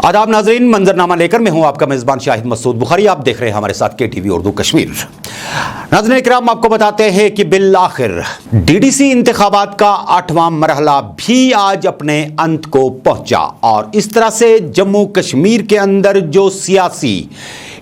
आदाब नाजरीन, मंजरनामा लेकर मैं हूं आपका मेजबान शाहिद मसूद बुखारी। आप देख रहे हैं हमारे साथ KTV उर्दू कश्मीर। नाज़रीन इकराम, आपको बताते हैं कि बिल आखिर DDC इंतखाबात का 8वां मरहला भी आज अपने अंत को पहुंचा और इस तरह से जम्मू कश्मीर के अंदर जो सियासी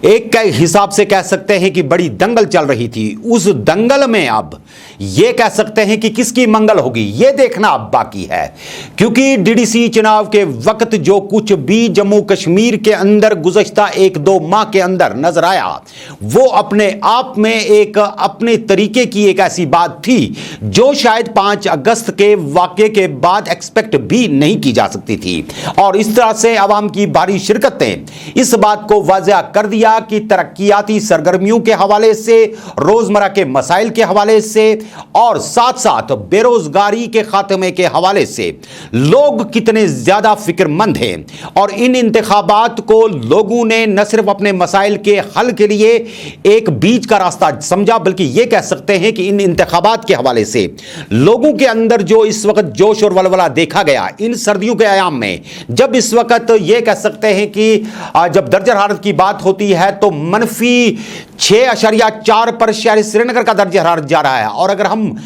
एक हिसाब से कह सकते हैं कि बड़ी दंगल चल रही थी, उस दंगल में अब यह कह सकते हैं कि किसकी मंगल होगी यह देखना अब बाकी है। क्योंकि DDC चुनाव के वक्त जो कुछ भी जम्मू कश्मीर के अंदर गुज़श्ता 1-2 माह के अंदर नजर आया, वो अपने आप में एक अपने तरीके की एक ऐसी बात थी जो शायद 5 अगस्त के वाक़े के बाद एक्सपेक्ट भी नहीं की जा सकती थी। और इस तरह से अवाम की भारी शिरकत ने इस बात को वाज़ेह कर दिया कि तरक्कियाती सरगर्मियों के हवाले से, रोजमर्रा के मसाइल के हवाले से और साथ साथ बेरोजगारी के खात्मे के हवाले से लोग कितने ज्यादा फिक्रमंद हैं। और इन इंतखाबात को लोगों ने न सिर्फ अपने मसाइल के हल के लिए एक बीच का रास्ता समझा, बल्कि यह कह सकते हैं कि इन इंतखाबात के हवाले से लोगों के अंदर जो इस वक्त जोश और वलवला देखा गया इन सर्दियों के आयाम में, जब इस वक्त यह कह सकते हैं कि जब दर्जा हरारत की बात होती है तो -6.4 पर शहर श्रीनगर का दर्जा हरारत जा रहा है। और अगर हम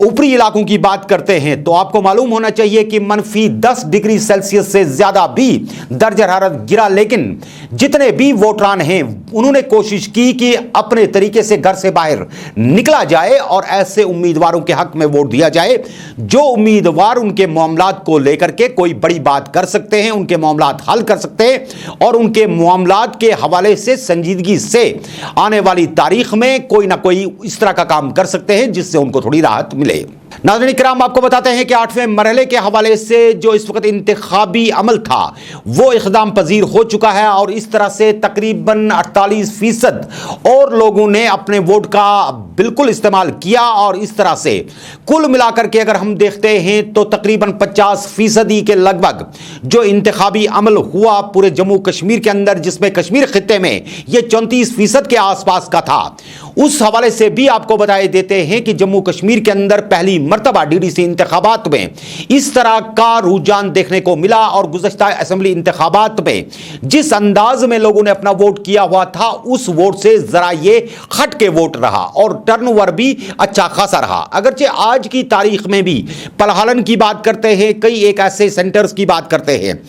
ऊपरी इलाकों की बात करते हैं तो आपको मालूम होना चाहिए कि -10 डिग्री सेल्सियस से ज्यादा भी दर्जा हरारत गिरा। लेकिन जितने भी वोटरान हैं उन्होंने कोशिश की कि अपने तरीके से घर से बाहर निकला जाए और ऐसे उम्मीदवारों के हक में वोट दिया जाए जो उम्मीदवार उनके मामलात को लेकर के कोई बड़ी बात कर सकते हैं, उनके मामलात हल कर सकते हैं और उनके मामलात के हवाले से संजीदगी से आने वाली तारीख में कोई ना कोई इस तरह का काम कर सकते हैं जिससे उनको थोड़ी राहत मिले। नाज़रीन इकराम, आपको बताते हैं कि 8वें मरहले के हवाले से जो इस वक्त इंतखाबी अमल था वो इक़दाम पजीर हो चुका है और इस तरह से तकरीबन 48% और लोगों ने अपने वोट का बिल्कुल इस्तेमाल किया। और इस तरह से कुल मिलाकर के अगर हम देखते हैं तो तकरीबन 50% के लगभग जो इंतखाबी अमल हुआ पूरे जम्मू कश्मीर के अंदर, जिसमें कश्मीर खित्ते में यह 34% के आसपास का था, उस हवाले से भी आपको बताए देते हैं कि जम्मू कश्मीर के अंदर पहली मर्तबा DDC इंतखाबात में इस तरह का रुझान देखने को मिला। और गुज़श्ता असेंबली इंतखाबात में जिस अंदाज में लोगों ने अपना वोट किया हुआ था उस वोट से जरा ये हट के वोट रहा और टर्नओवर भी अच्छा खासा रहा। अगरचे आज की तारीख में भी पलहालन की बात करते हैं, कई एक ऐसे सेंटर्स की बात करते हैं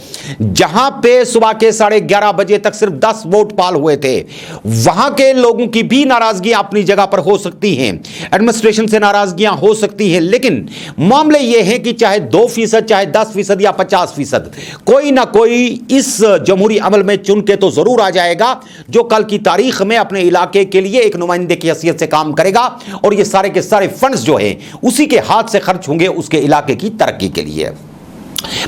जहां पे सुबह के 11:30 बजे तक सिर्फ 10 वोट पाल हुए थे, वहां के लोगों की भी नाराजगी अपनी जगह पर हो सकती हैं, एडमिनिस्ट्रेशन से नाराजगियां हो सकती हैं, लेकिन मामले यह है कि चाहे 2% चाहे 10% या 50%, कोई ना कोई इस जमहूरी अमल में चुन के तो जरूर आ जाएगा जो कल की तारीख में अपने इलाके के लिए एक नुमाइंदे की हैसियत से काम करेगा और ये सारे के सारे फंड्स जो है उसी के हाथ से खर्च होंगे उसके इलाके की तरक्की के लिए।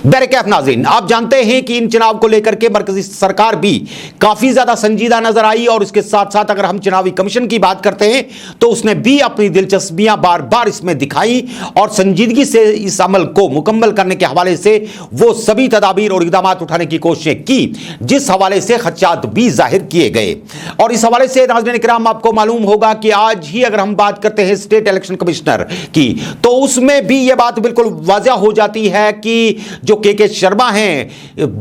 बैरकैफ नाज़रीन, आप जानते हैं कि इन चुनाव को लेकर के मरकजी सरकार भी काफी ज्यादा संजीदा नजर आई और इसके साथ साथ अगर हम चुनावी कमीशन की बात करते हैं तो उसने भी अपनी दिलचस्पियां बार बार इसमें दिखाई और संजीदगी से इस अमल को मुकम्मल करने के हवाले से वो सभी तदाबीर और इक़दाम उठाने की कोशिशें की जिस हवाले से खदशात भी जाहिर किए गए। और इस हवाले से नाज़रीन इकराम, आपको मालूम होगा कि आज ही अगर हम बात करते हैं स्टेट इलेक्शन कमिश्नर की तो उसमें भी यह बात बिल्कुल वाज़ेह हो जाती है कि जो के शर्मा हैं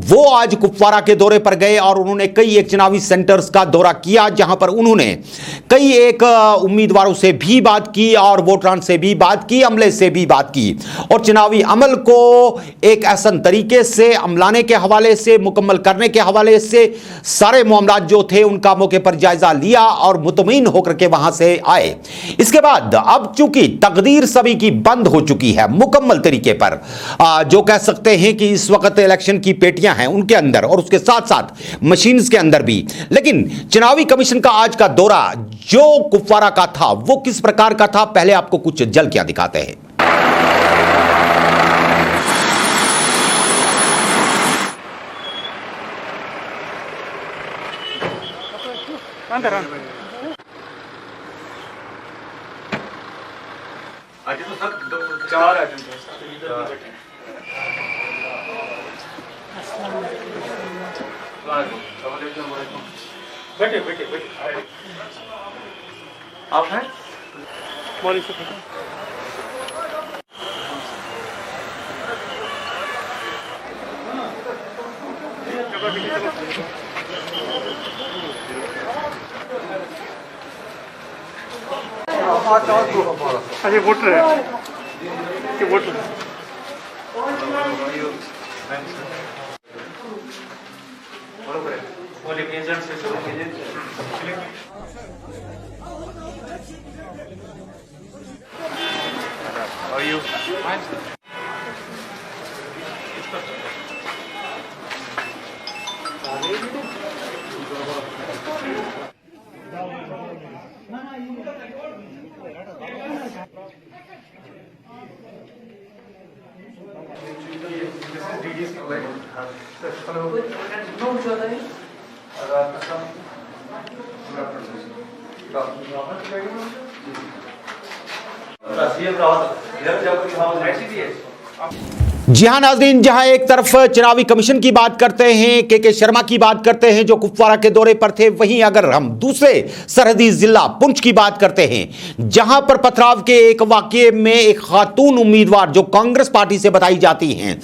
वो आज कुपवारा के दौरे पर गए और उन्होंने कई एक चुनावी सेंटर्स का दौरा किया जहां पर उन्होंने कई एक उम्मीदवारों से भी बात की और वोटरान से भी बात की, अमले से भी बात की और चुनावी अमल को एक ऐसा तरीके से अमलाने के हवाले से, मुकम्मल करने के हवाले से सारे मामलात जो थे उनका मौके पर जायजा लिया और मुतमईन होकर के वहां से आए। इसके बाद अब चूंकि तकदीर सभी की बंद हो चुकी है मुकम्मल तरीके पर, जो कह सकते हैं कि इस वक्त इलेक्शन की पेटियां हैं उनके अंदर और उसके साथ साथ मशीन्स के अंदर भी, लेकिन चुनावी कमीशन का आज का दौरा जो कुपवारा का था वो किस प्रकार का था, पहले आपको कुछ झलकियां दिखाते हैं। आज तो सब 4 आइटम बैठे बैठे बैठे आप हैं मौलवी साहब। अच्छा वोटर है कि voter How are you? Fine. जी हाँ नाज़रीन, जहां एक तरफ चुनावी कमीशन की बात करते हैं, के शर्मा की बात करते हैं जो कुपवारा के दौरे पर थे, वहीं अगर हम दूसरे सरहदी जिला पुंछ की बात करते हैं जहां पर पथराव के एक वाकये में एक खातून उम्मीदवार जो कांग्रेस पार्टी से बताई जाती हैं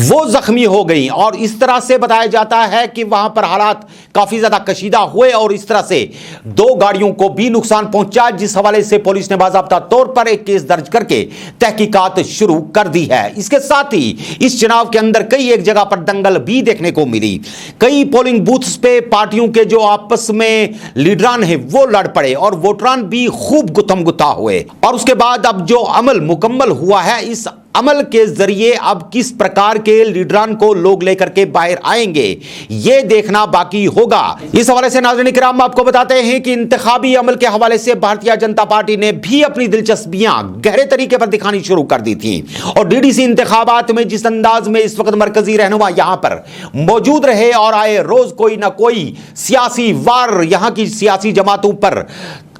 वो जख्मी हो गई और इस तरह से बताया जाता है कि वहां पर हालात काफी ज्यादा कशीदा हुए और इस तरह से 2 गाड़ियों को भी नुकसान पहुंचा, जिस हवाले से पुलिस ने बाज़ाब्ता तौर पर एक केस दर्ज करके तहकीकात शुरू कर दी है। इसके साथ ही इस चुनाव के अंदर कई एक जगह पर दंगल भी देखने को मिली। कई पोलिंग बूथ्स पे पार्टियों के जो आपस में लीडरान है वो लड़ पड़े और वोटरान भी खूब गुत्थम गुत्था हुए। और उसके बाद अब जो अमल मुकम्मल हुआ है, इस अमल के जरिए अब किस प्रकार के लीडरान को लोग लेकर के बाहर आएंगे ये देखना बाकी होगा। इस हवाले से नाज़रीन किराम आपको बताते हैं कि इंतखाबी अमल के हवाले से भारतीय जनता पार्टी ने भी अपनी दिलचस्पियां गहरे तरीके पर दिखानी शुरू कर दी थी और डीडीसी इंतखाबात में जिस अंदाज में इस वक्त मरकजी रहनुमा यहां पर मौजूद रहे और आए रोज कोई ना कोई सियासी वार यहां की सियासी जमातों पर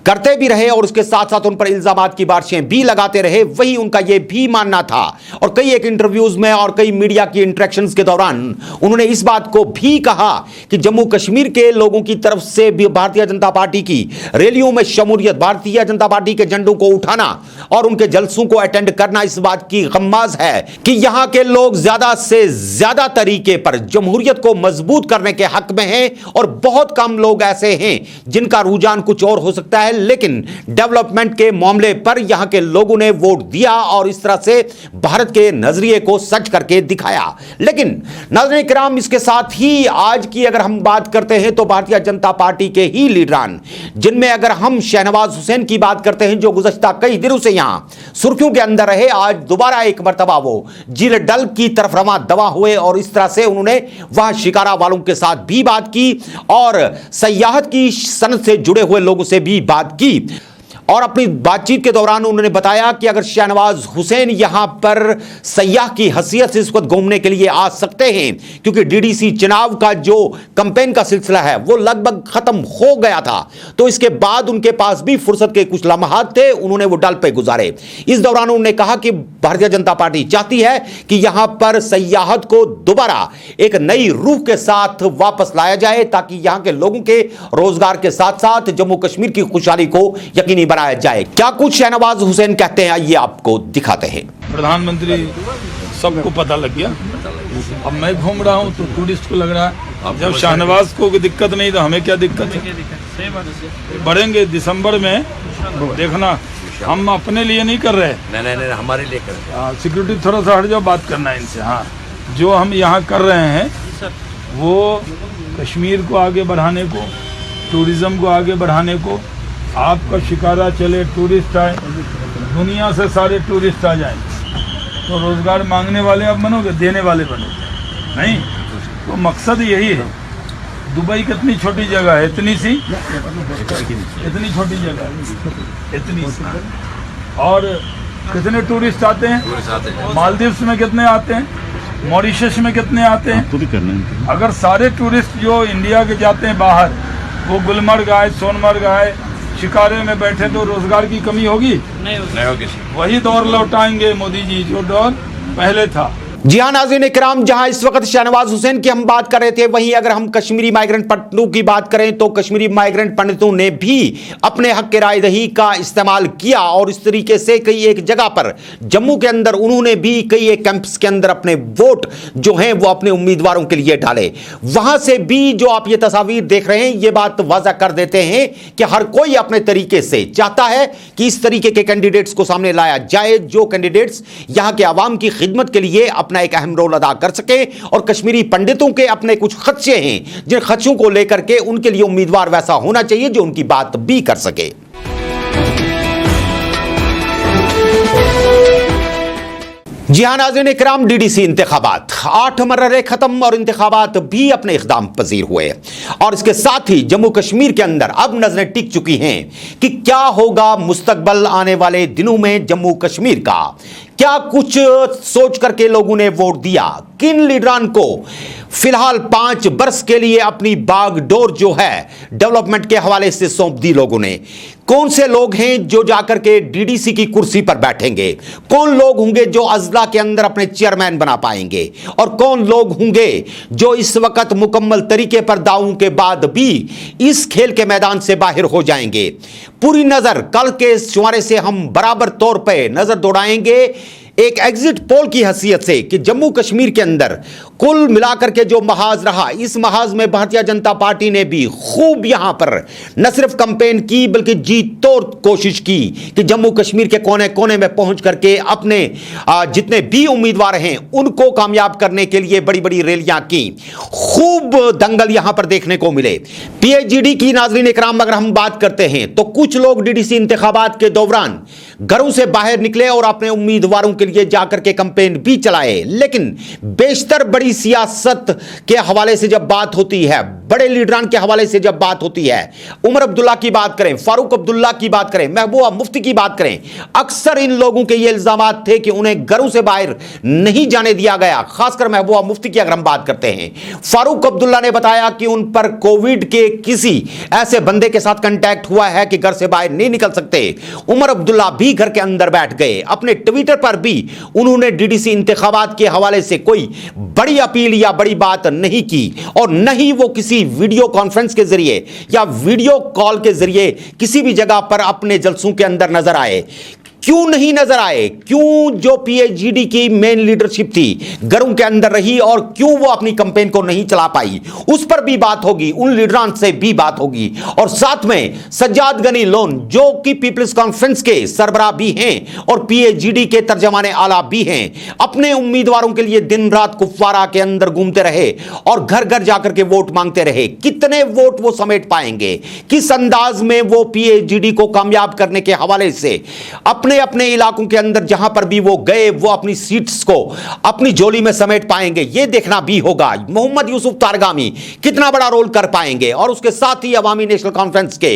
करते भी रहे और उसके साथ साथ उन पर इल्जामात की बारिशें भी लगाते रहे, वही उनका यह भी मानना था और कई एक इंटरव्यूज में और कई मीडिया की इंटरेक्शंस के दौरान उन्होंने इस बात को भी कहा कि जम्मू कश्मीर के लोगों की तरफ से भी भारतीय जनता पार्टी की रैलियों में शमूलियत, भारतीय जनता पार्टी के झंडों को उठाना और उनके जलसों को अटेंड करना इस बात की गम्माज है कि यहां के लोग ज्यादा से ज्यादा तरीके पर जमहूरियत को मजबूत करने के हक में हैं और बहुत कम लोग ऐसे हैं जिनका रुझान कुछ और हो सकता है, लेकिन डेवलपमेंट के मामले पर यहां के लोगों ने वोट दिया और इस तरह से भारत के नजरिए को सच करके दिखाया। लेकिन नाज़रीन किराम इसके साथ ही आज की अगर हम बात करते हैं तो भारतीय जनता पार्टी के ही लीडरान, जिनमें अगर हम शहनवाज हुसैन की बात करते हैं जो गुज़श्ता कई दिनों से यहां सुर्खियों के अंदर रहे, आज दोबारा एक मर्तबा वो जिले डल की तरफ रवां दवा हुए और इस तरह से उन्होंने वहां शिकारा वालों के साथ भी बात की और सयाहत की सनत से जुड़े हुए लोगों से भी बात की और अपनी बातचीत के दौरान उन्होंने बताया कि अगर शहनवाज हुसैन यहां पर सयाह की हैसियत से इस वक्त घूमने के लिए आ सकते हैं क्योंकि डीडीसी चुनाव का जो कैंपेन का सिलसिला है वो लगभग खत्म हो गया था, तो इसके बाद उनके पास भी फुर्सत के कुछ लम्हात थे, उन्होंने वो डल पे गुजारे। इस दौरान उन्होंने कहा कि भारतीय जनता पार्टी चाहती है कि यहां पर सयाहत को दोबारा एक नई रूह के साथ वापस लाया जाए ताकि यहां के लोगों के रोजगार के साथ साथ जम्मू कश्मीर की खुशहाली को यकीनी बनाया जाए। क्या कुछ शहनवाज हुसैन कहते हैं आइए आपको दिखाते हैं। प्रधानमंत्री सबको पता लग गया, अब मैं घूम रहा हूँ तो टूरिस्ट को लग रहा है जब शहनवाज को दिक्कत नहीं तो हमें क्या दिक्कत है। बढ़ेंगे दिसंबर में, देखना हम अपने लिए नहीं कर रहे, नहीं हमारे लिए कर रहे हैं। सिक्योरिटी थोड़ा सा हट जाओ, बात करना है इनसे। हाँ, जो हम यहाँ कर रहे हैं वो कश्मीर को आगे बढ़ाने को, टूरिज्म को आगे बढ़ाने को, आपका शिकारा चले, टूरिस्ट आए, दुनिया से सारे टूरिस्ट आ जाएं तो रोजगार मांगने वाले आप बनोगे, देने वाले बनोगे नहीं, तो मकसद यही है। दुबई कितनी छोटी जगह है, इतनी छोटी जगह है, इतनी सी, और कितने टूरिस्ट आते हैं, मालदीव्स में कितने आते हैं, मॉरिशस में कितने आते हैं। अगर सारे टूरिस्ट जो इंडिया के जाते हैं बाहर वो गुलमर्ग आए, सोनमर्ग आए, शिकारे में बैठे तो रोजगार की कमी होगी? नहीं होगी। वही दौर लौटाएंगे मोदी जी जो दौर पहले था। जी हाँ नाज़रीन इकराम, जहां इस वक्त शहनवाज हुसैन की हम बात कर रहे थे, वहीं अगर हम कश्मीरी माइग्रेंट पंडितों की बात करें तो कश्मीरी माइग्रेंट पंडितों ने भी अपने हक के राय दही का इस्तेमाल किया और इस तरीके से कई एक जगह पर जम्मू के अंदर उन्होंने भी कई एक कैंप्स के अंदर अपने वोट जो हैं वो अपने उम्मीदवारों के लिए डाले। वहां से भी जो आप ये तस्वीर देख रहे हैं ये बात वाज़ा कर देते हैं कि हर कोई अपने तरीके से चाहता है कि इस तरीके के कैंडिडेट्स को सामने लाया जाए जो कैंडिडेट्स यहां के आवाम की खिदमत के लिए अपना एक अहम रोल अदा कर सके। और कश्मीरी पंडितों के अपने कुछ खदशे हैं जिन खदशों को लेकर के उनके लिए उम्मीदवार वैसा होना चाहिए जो उनकी बात भी कर सके। जी हाँ नाज़रीन इकराम, डीडीसी इंतखाबात 8 मर्रे खत्म और इंतखाबात भी अपने इक़दाम पजीर हुए और इसके साथ ही जम्मू कश्मीर के अंदर अब नजरें टिक चुकी हैं कि क्या होगा मुस्तकबल आने वाले दिनों में जम्मू कश्मीर का। क्या कुछ सोच करके लोगों ने वोट दिया, किन लीडरान को फिलहाल 5 बरस के लिए अपनी बागडोर जो है डेवलपमेंट के हवाले से सौंप दी लोगों ने। कौन से लोग हैं जो जाकर के डीडीसी की कुर्सी पर बैठेंगे, कौन लोग होंगे जो अजला के अंदर अपने चेयरमैन बना पाएंगे और कौन लोग होंगे जो इस वक्त मुकम्मल तरीके पर दावों के बाद भी इस खेल के मैदान से बाहर हो जाएंगे। पूरी नजर कल के शुमारे से हम बराबर तौर पे नजर दौड़ाएंगे एक एग्जिट पोल की हैसियत से कि जम्मू कश्मीर के अंदर कुल मिलाकर के जो महाज रहा, इस महाज में भारतीय जनता पार्टी ने भी खूब यहां पर न सिर्फ कैंपेन की बल्कि जी तोड़ कोशिश की कि जम्मू कश्मीर के कोने कोने में पहुंच करके अपने जितने भी उम्मीदवार हैं उनको कामयाब करने के लिए बड़ी बड़ी रैलियां की। खूब दंगल यहां पर देखने को मिले। पीएचईडी की नाज़रीन इकराम अगर हम बात करते हैं तो कुछ लोग डीडीसी इंतखाबात के दौरान घरों से बाहर निकले और अपने उम्मीदवारों के लिए जाकर के कैंपेन भी चलाए, लेकिन बेशतर बड़ी सियासत के हवाले से जब बात होती है, बड़े लीडरान के हवाले से जब बात होती है, उमर अब्दुल्ला की बात करें, फारूक अब्दुल्ला की बात करें, महबूबा मुफ्ती की बात करें, अक्सर इन लोगों के ये इल्जामात थे कि उन्हें घरों से बाहर नहीं जाने दिया गया। खासकर महबूबा मुफ्ती की अगर हम बात करते हैं, फारूक अब्दुल्ला ने बताया कि उन पर कोविड के किसी ऐसे बंदे के साथ कांटेक्ट हुआ है कि घर से बाहर नहीं निकल सकते। उमर अब्दुल्ला भी घर के अंदर बैठ गए। अपने ट्विटर पर भी उन्होंने डीडीसी इंतखाबात के हवाले से कोई बड़ी अपील या बड़ी बात नहीं की और न ही वो किसी वीडियो कॉन्फ्रेंस के जरिए या वीडियो कॉल के जरिए किसी भी जगह पर अपने जलसों के अंदर नजर आए। क्यों नहीं नजर आए? क्यों जो पीएचईडी की मेन लीडरशिप थी घरों के अंदर रही और क्यों वो अपनी कैंपेन को नहीं चला पाई, उस पर भी बात होगी, उन लीडरान से भी बात होगी। और साथ में सज्जाद गनी लोन जो कि पीपल्स कॉन्फ्रेंस के सरबराह भी हैं और पीएचईडी के तर्जमाने आला भी हैं, अपने उम्मीदवारों के लिए दिन रात कुपवारा के अंदर घूमते रहे और घर घर जाकर के वोट मांगते रहे। कितने वोट वो समेट पाएंगे, किस अंदाज में वो पीएचईडी को कामयाब करने के हवाले से अपने इलाकों के अंदर जहां पर भी वो गए वो अपनी सीट्स को अपनी झोली में समेट पाएंगे, ये देखना भी होगा। मोहम्मद यूसुफ तारगामी कितना बड़ा रोल कर पाएंगे। और उसके साथ ही अवामी नेशनल कॉन्फ्रेंस के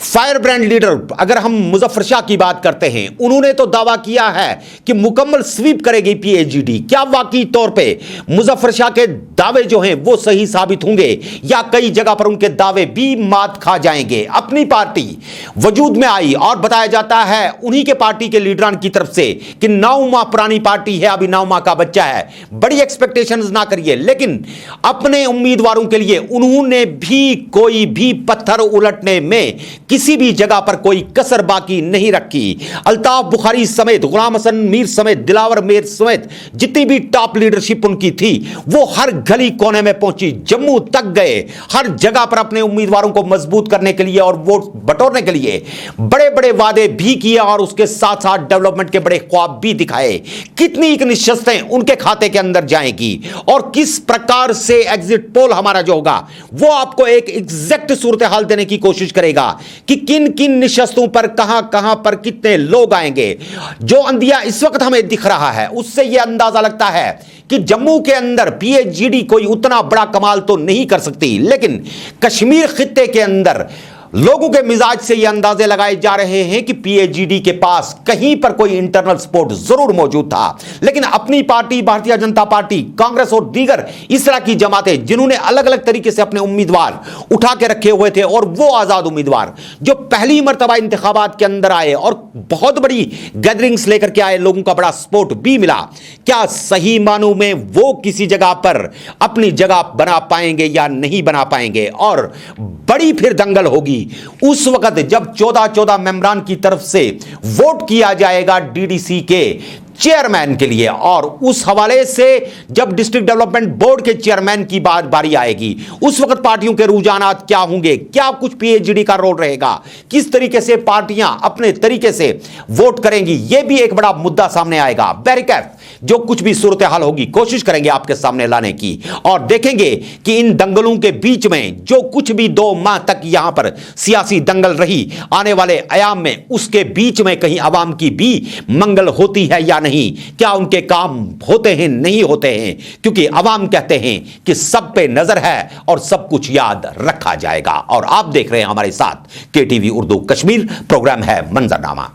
फायर ब्रांड लीडर अगर हम मुजफ्फर शाह की बात करते हैं, उन्होंने तो दावा किया है कि मुकम्मल स्वीप करेगी पीएचईडी। क्या वाकई तौर पे मुजफ्फर शाह के दावे जो हैं वो सही साबित होंगे या कई जगह पर उनके दावे भी मात खा जाएंगे? अपनी पार्टी वजूद में आई और बताया जाता है उन्हीं के पार्टी के लीडरान की तरफ से कि 9 माह पुरानी पार्टी है, अभी 9 माह का बच्चा है, बड़ी एक्सपेक्टेशंस ना करिए। लेकिन अपने उम्मीदवारों के लिए उन्होंने भी कोई भी पत्थर उलटने में किसी भी जगह पर कोई कसर बाकी नहीं रखी। अल्ताफ बुखारी समेत, गुलाम हसन मीर समेत, दिलावर मीर समेत जितनी भी टॉप लीडरशिप उनकी थी वो हर गली कोने में पहुंची, जम्मू तक गए, हर जगह पर अपने उम्मीदवारों को मजबूत करने के लिए और वोट बटोरने के लिए बड़े बड़े वादे भी किए और उसके साथ साथ डेवलपमेंट के बड़े ख्वाब भी दिखाए। कितनी एक निश्चितें उनके खाते के अंदर जाएंगी और किस प्रकार से एग्जिट पोल हमारा जो होगा वो आपको एक एग्जैक्ट सूरत हाल देने की कोशिश करेगा कि किन किन निश्चितों पर कहां पर कितने लोग आएंगे। जो अंदिया इस वक्त हमें दिख रहा है उससे यह अंदाजा लगता है कि जम्मू के अंदर पीएचईडी कोई उतना बड़ा कमाल तो नहीं कर सकती, लेकिन कश्मीर खित्ते के अंदर लोगों के मिजाज से ये अंदाजे लगाए जा रहे हैं कि पीएचईडी के पास कहीं पर कोई इंटरनल सपोर्ट जरूर मौजूद था, लेकिन अपनी पार्टी भारतीय जनता पार्टी, कांग्रेस और दीगर इस तरह की जमातें जिन्होंने अलग अलग तरीके से अपने उम्मीदवार उठा के रखे हुए थे, और वो आजाद उम्मीदवार जो पहली मर्तबा इंतखाबात के अंदर आए और बहुत बड़ी गैदरिंग्स लेकर के आए, लोगों का बड़ा सपोर्ट भी मिला, क्या सही मानों में वो किसी जगह पर अपनी जगह बना पाएंगे या नहीं बना पाएंगे? और बड़ी फिर दंगल होगी उस वक्त जब 14 मेंबरान की तरफ से वोट किया जाएगा डीडीसी के चेयरमैन के लिए, और उस हवाले से जब डिस्ट्रिक्ट डेवलपमेंट बोर्ड के चेयरमैन की बारी आएगी, उस वक्त पार्टियों के रुझानात क्या होंगे, क्या कुछ पीएचईडी का रोल रहेगा, किस तरीके से पार्टियां अपने तरीके से वोट करेंगी, यह भी एक बड़ा मुद्दा सामने आएगा। बैरिकैफ जो कुछ भी सूरत हाल होगी कोशिश करेंगे आपके सामने लाने की, और देखेंगे कि इन दंगलों के बीच में जो कुछ भी 2 माह तक यहां पर सियासी दंगल रही, आने वाले अयाम में उसके बीच में कहीं आवाम की भी मंगल होती है या नहीं, क्या उनके काम होते हैं नहीं होते हैं, क्योंकि आवाम कहते हैं कि सब पे नजर है और सब कुछ याद रखा जाएगा। और आप देख रहे हैं हमारे साथ केटीवी उर्दू कश्मीर, प्रोग्राम है मंजरनामा।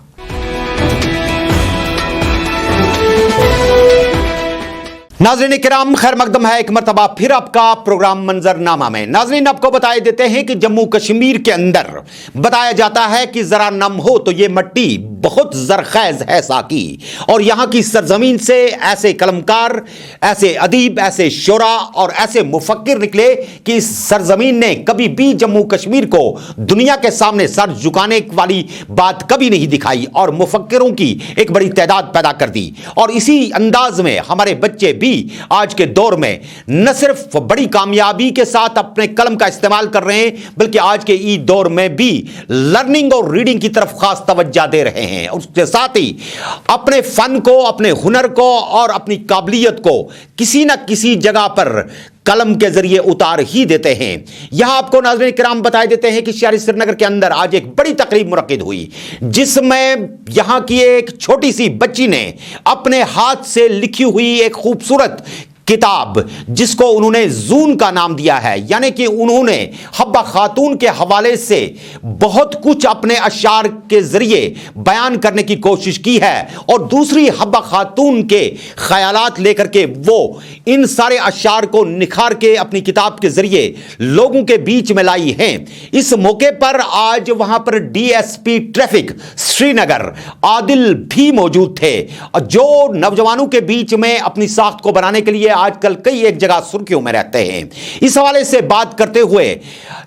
नाज़रीन किराम, खैर मकदम है एक मरतबा फिर आपका प्रोग्राम मंजरनामा में। नाज़रीन आपको बताए देते हैं कि जम्मू कश्मीर के अंदर बताया जाता है कि जरा नम हो तो ये मट्टी बहुत जरखेज है साकी, और यहां की सरजमीन से ऐसे कलमकार, ऐसे अदीब, ऐसे शोरा और ऐसे मुफक्किर निकले कि इस सरजमीन ने कभी भी जम्मू कश्मीर को दुनिया के सामने सर झुकाने वाली बात कभी नहीं दिखाई, और मुफक्किरों की एक बड़ी तादाद पैदा कर दी। और इसी अंदाज में हमारे बच्चे भी आज के दौर में न सिर्फ बड़ी कामयाबी के साथ अपने कलम का इस्तेमाल कर रहे हैं, बल्कि आज के ई दौर में भी लर्निंग और रीडिंग की तरफ खास तवज्जो दे रहे हैं। उसके साथ ही अपने फन को, अपने हुनर को और अपनी काबिलियत को किसी न किसी जगह पर कलम के जरिए उतार ही देते हैं। यहां आपको नाज़रीन किराम बताए देते हैं कि शहर श्रीनगर के अंदर आज एक बड़ी तकरीब मुनक्किद हुई, जिसमें यहां की एक छोटी सी बच्ची ने अपने हाथ से लिखी हुई एक खूबसूरत किताब, जिसको उन्होंने जून का नाम दिया है, यानी कि उन्होंने हब्बा खातून के हवाले से बहुत कुछ अपने अशार के जरिए बयान करने की कोशिश की है, और दूसरी हब्बा खातून के ख्यालात लेकर के वो इन सारे अशार को निखार के अपनी किताब के जरिए लोगों के बीच में लाई हैं। इस मौके पर आज वहां पर डीएसपी ट्रैफिक श्रीनगर आदिल भी मौजूद थे, जो नौजवानों के बीच में अपनी साख्त को बनाने के लिए आजकल कई एक जगह सुर्खियों में रहते हैं। इस हवाले से बात करते हुए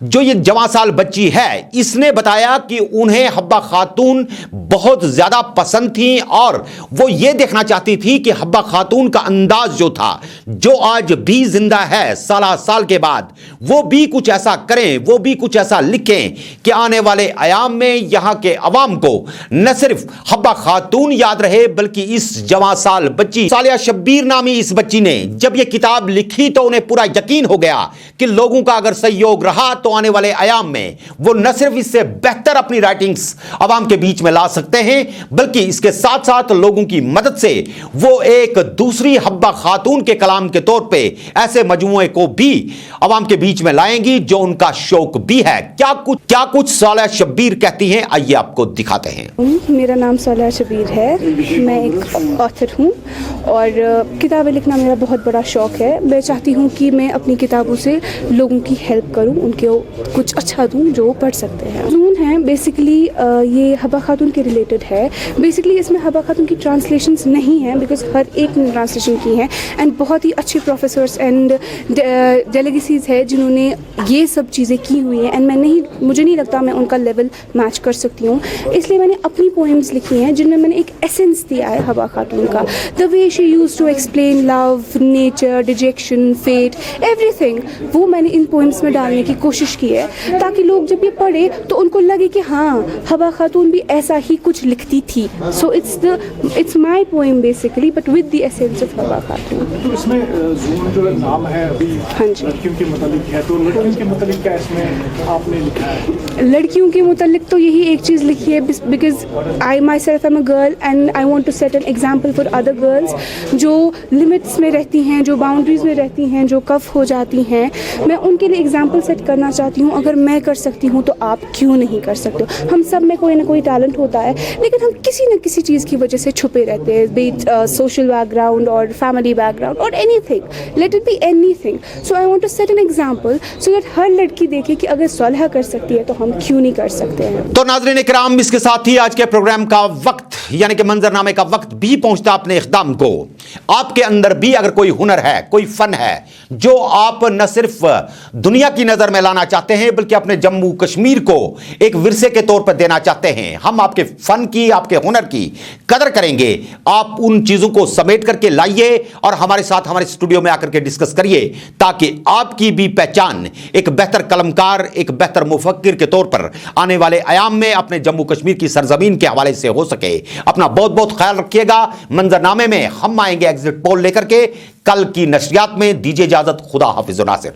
जो ये जवां साल बच्ची है, इसने बताया कि उन्हें हब्बा खातून बहुत ज्यादा पसंद थी, और वो ये देखना चाहती थी कि हब्बा खातून का अंदाज जो था, जो आज भी जिंदा है साल के बाद, वो भी कुछ ऐसा करें, वो भी कुछ ऐसा लिखें कि आने वाले अयाम में यहां के अवाम को न सिर्फ हब्बा खातून याद रहे, बल्कि इस जवां साल बच्ची सालिया शब्बीर नामी इस बच्ची ने जब ये किताब लिखी तो उन्हें पूरा यकीन हो गया कि लोगों का अगर सहयोग रहा तो आने वाले अयाम में वो न सिर्फ इससे बेहतर अपनी राइटिंग्स अवाम के बीच में ला सकते हैं, बल्कि इसके साथ साथ लोगों की मदद से वो एक दूसरी हब्बा खातून के कलाम के तौर पे ऐसे मजमूए को भी अवाम के बीच में लाएंगी जो उनका शौक भी है। क्या कुछ सालिया शब्बीर कहती हैं, आइए आपको दिखाते हैं। मेरा नाम सालिया शब्बीर है, मैं एक ऑथर हूँ और किताबें लिखना मेरा बहुत बड़ा शौक़ है। मैं चाहती हूँ कि मैं अपनी किताबों से लोगों की हेल्प करूँ, उनको कुछ अच्छा दूँ जो वो पढ़ सकते हैं। जून है बेसिकली ये हब्बा खातून के रिलेटेड है। बेसिकली इसमें हब्बा खातून की ट्रांसलेशंस नहीं हैं, बिकॉज हर एक ने ट्रांसलेशन की हैं, एंड बहुत ही अच्छे प्रोफेसर्स एंड डेलीगेसीज है जिन्होंने ये सब चीज़ें की हुई हैं, एंड मुझे नहीं लगता मैं उनका लेवल मैच कर सकती हूँ। इसलिए मैंने अपनी पोइम्स लिखी हैं जिनमें मैंने एक एसेंस दिया है हब्बा खातून का, the way she used to explain love, nature, dejection, fate, everything, वो मैंने इन पोइम्स में डालने की कोशिश की है, ताकि लोग जब ये पढ़े तो उनको लगे कि हाँ, हब्बा खातून भी ऐसा ही कुछ लिखती थी। So it's my poem basically, but with the essence of Habba खातून। तो इसमें जून जो नाम है अभी लड़कियों के मुतालिक है, तो लड़कियों के मुतालिक क्या इसमें आपने लिखा है? लड़कियों के मुतालिक तो यही एक चीज़ लिखी है, because I myself am a girl and I want to set an example for other girls जो लिमिट्स में रहती हैं, जो बाउंड्रीज़ में रहती हैं, जो कफ हो जाती हैं, मैं उनके लिए एग्जांपल सेट करना चाहती हूँ। अगर मैं कर सकती हूँ तो आप क्यों नहीं कर सकते हो? हम सब में कोई ना कोई टैलेंट होता है, लेकिन हम किसी न किसी चीज़ की वजह से छुपे रहते हैं, बी इट सोशल बैकग्राउंड और फैमिली बैकग्राउंड और anything, let it be anything. So I want to set an example so that हर लड़की देखे कि अगर सलह कर सकती है तो हम क्यों नहीं कर सकते हैं। तो नाज़रीन इकराम, इसके साथ ही आज के प्रोग्राम का वक्त यानी कि मंजरनामे का वक्त भी पहुंचता अपने इख्तिताम को। आपके अंदर भी अगर कोई हुनर है, कोई फन है जो आप न सिर्फ दुनिया की नजर में लाना चाहते हैं बल्कि अपने जम्मू कश्मीर को एक विरसे के तौर पर देना चाहते हैं, हम आपके फन की, आपके हुनर की कदर करेंगे। आप उन चीजों को समेट करके लाइए और हमारे साथ हमारे स्टूडियो में आकर के डिस्कस करिए, ताकि आपकी भी पहचान एक बेहतर कलमकार, एक बेहतर मुफक्किर के तौर पर आने वाले आयाम में अपने जम्मू कश्मीर की सरजमीन के हवाले से हो सके। अपना बहुत बहुत ख्याल रखिएगा। मंजरनामे में हम आएंगे एग्जिट पोल लेकर के कल की नशरियात में। दीजिए इजाजत, खुदा हाफिज नासिर।